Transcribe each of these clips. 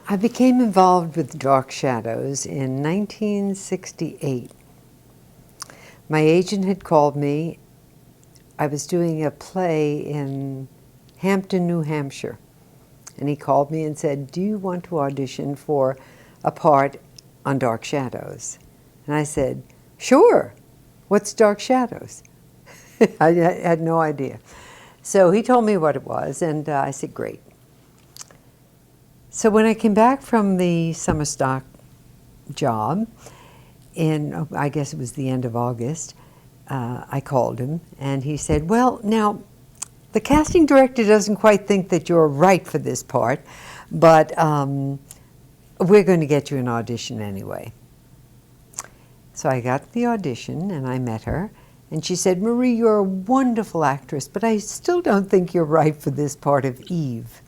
I became involved with Dark Shadows in 1968. My agent had called me. I was doing a play in Hampton, New Hampshire. And he called me and said, "Do you want to audition for a part on Dark Shadows?" And I said, "Sure. What's Dark Shadows?" I had no idea. So he told me what it was, and I said, "Great." So when I came back from the summer stock job in, I guess it was the end of August, I called him and he said, "Well, now, the casting director doesn't quite think that you're right for this part, but we're going to get you an audition anyway." So I got the audition and I met her, and she said, "Marie, you're a wonderful actress, but I still don't think you're right for this part of Eve.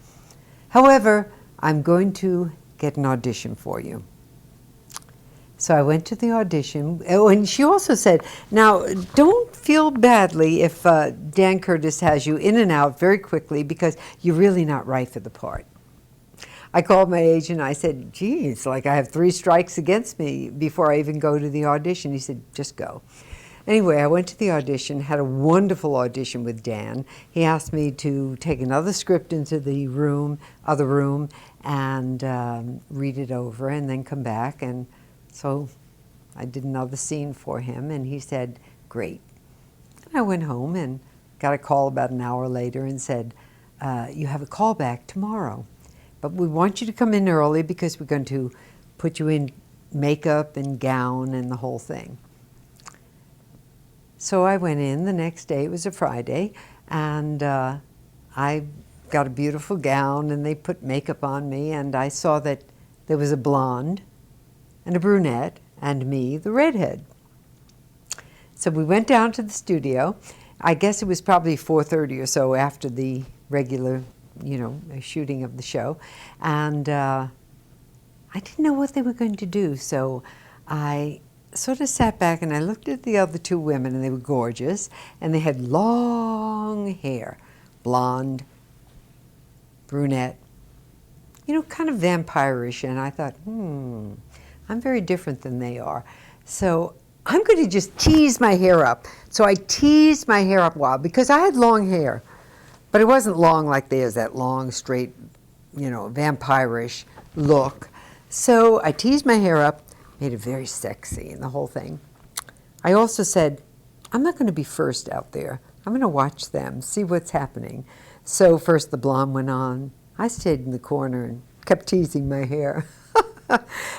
However, I'm going to get an audition for you." So I went to the audition. Oh, and she also said, "Now, don't feel badly if Dan Curtis has you in and out very quickly, because you're really not right for the part." I called my agent. I said, "Geez, like I have 3 strikes against me before I even go to the audition." He said, "Just go." Anyway, I went to the audition, had a wonderful audition with Dan. He asked me to take another script into the other room, and read it over and then come back. And so I did another scene for him, and he said, "Great." And I went home and got a call about an hour later and said, "You have a call back tomorrow, but we want you to come in early because we're going to put you in makeup and gown and the whole thing." So I went in the next day. It was a Friday, and I got a beautiful gown, and they put makeup on me, and I saw that there was a blonde and a brunette and me, the redhead. So we went down to the studio. I guess it was probably 4:30 or so after the regular, shooting of the show, and I didn't know what they were going to do, so I sort of sat back and I looked at the other 2 women, and they were gorgeous, and they had long hair, blonde, brunette, kind of vampirish, and I thought, I'm very different than they are. So I'm going to just tease my hair up. So I teased my hair up a while because I had long hair, but it wasn't long like theirs, that long, straight, vampirish look. So I teased my hair up, made it very sexy and the whole thing. I also said, I'm not going to be first out there. I'm going to watch them, see what's happening. So first the blonde went on. I stayed in the corner and kept teasing my hair.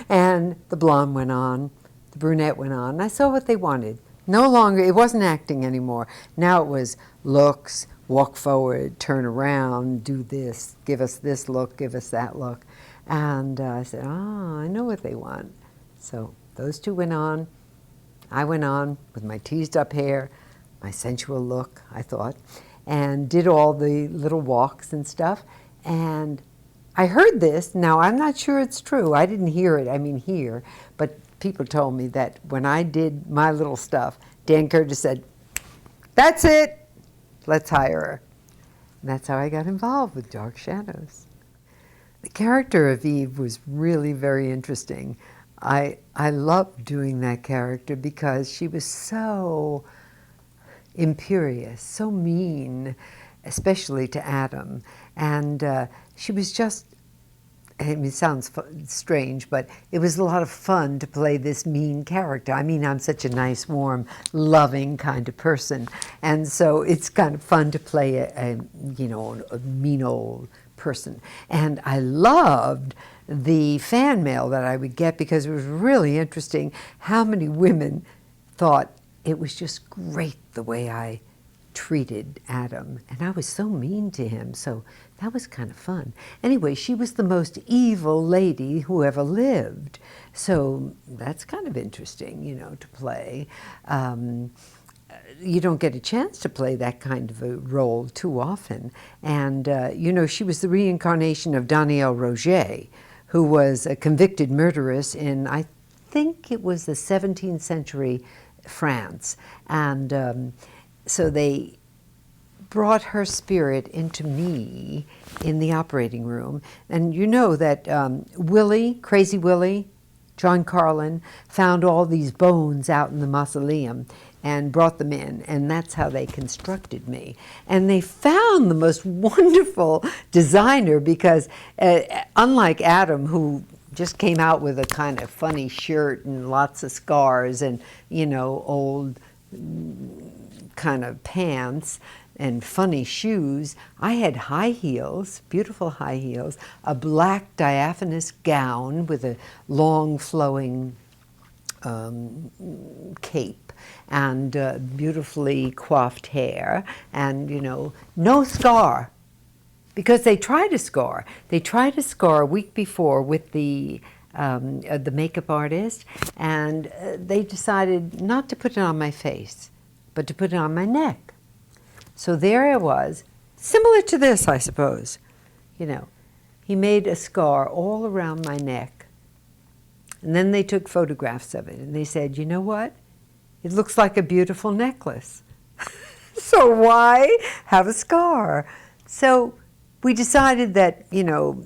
And the blonde went on, the brunette went on, and I saw what they wanted. No longer, it wasn't acting anymore. Now it was looks, walk forward, turn around, do this, give us this look, give us that look. And I said, I know what they want. So those 2 went on. I went on with my teased up hair, my sensual look, I thought, and did all the little walks and stuff. And I heard this. Now, I'm not sure it's true. I didn't hear it, hear, but people told me that when I did my little stuff, Dan Curtis said, "That's it, let's hire her." And that's how I got involved with Dark Shadows. The character of Eve was really very interesting. I loved doing that character because she was so imperious, so mean, especially to Adam. And she was just, it sounds strange, but it was a lot of fun to play this mean character. I'm such a nice, warm, loving kind of person. And so it's kind of fun to play a mean old person. And I loved the fan mail that I would get because it was really interesting how many women thought it was just great the way I treated Adam. And I was so mean to him, so that was kind of fun. Anyway, she was the most evil lady who ever lived. So that's kind of interesting, to play. You don't get a chance to play that kind of a role too often. And, she was the reincarnation of Danielle Roget, who was a convicted murderess in, I think it was the 17th century France. And so they brought her spirit into me in the operating room. And you know that Willie, Crazy Willie, John Carlin, found all these bones out in the mausoleum and brought them in, and that's how they constructed me. And they found the most wonderful designer because unlike Adam, who just came out with a kind of funny shirt and lots of scars and, you know, old kind of pants and funny shoes, I had high heels, beautiful high heels, a black diaphanous gown with a long flowing cape, and beautifully coiffed hair, and, you know, no scar. Because they tried a scar. They tried a scar a week before with the makeup artist, and they decided not to put it on my face, but to put it on my neck. So there I was, similar to this, I suppose. You know, he made a scar all around my neck. And then they took photographs of it, and they said, you know what? It looks like a beautiful necklace. So why have a scar? So we decided that, you know,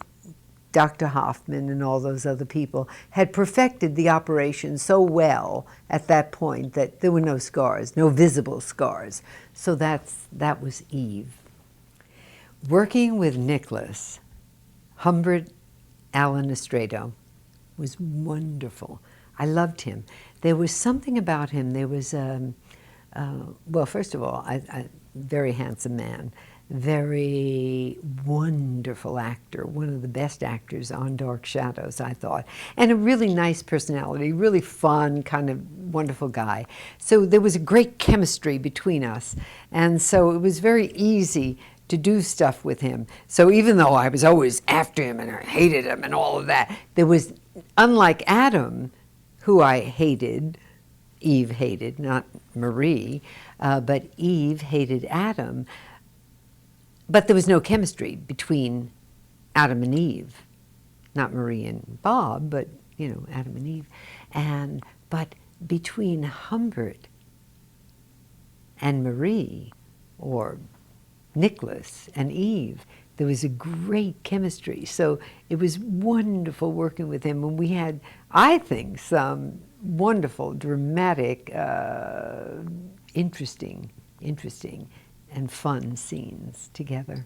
Dr. Hoffman and all those other people had perfected the operation so well at that point that there were no scars, no visible scars. So that was Eve. Working with Nicholas, Humbert Allen Estrado, was wonderful. I loved him. There was something about him. There was, well, first of all, a very handsome man, very wonderful actor, one of the best actors on Dark Shadows, I thought, and a really nice personality, really fun, kind of wonderful guy. So there was a great chemistry between us, and so it was very easy to do stuff with him. So even though I was always after him and I hated him and all of that, there was, unlike Adam, who I hated, Eve hated, not Marie, but Eve hated Adam. But there was no chemistry between Adam and Eve. Not Marie and Bob, but, you know, Adam and Eve. But between Humbert and Marie, or Nicholas and Eve, there was a great chemistry. So it was wonderful working with him. And we had, I think, some wonderful, dramatic, interesting and fun scenes together.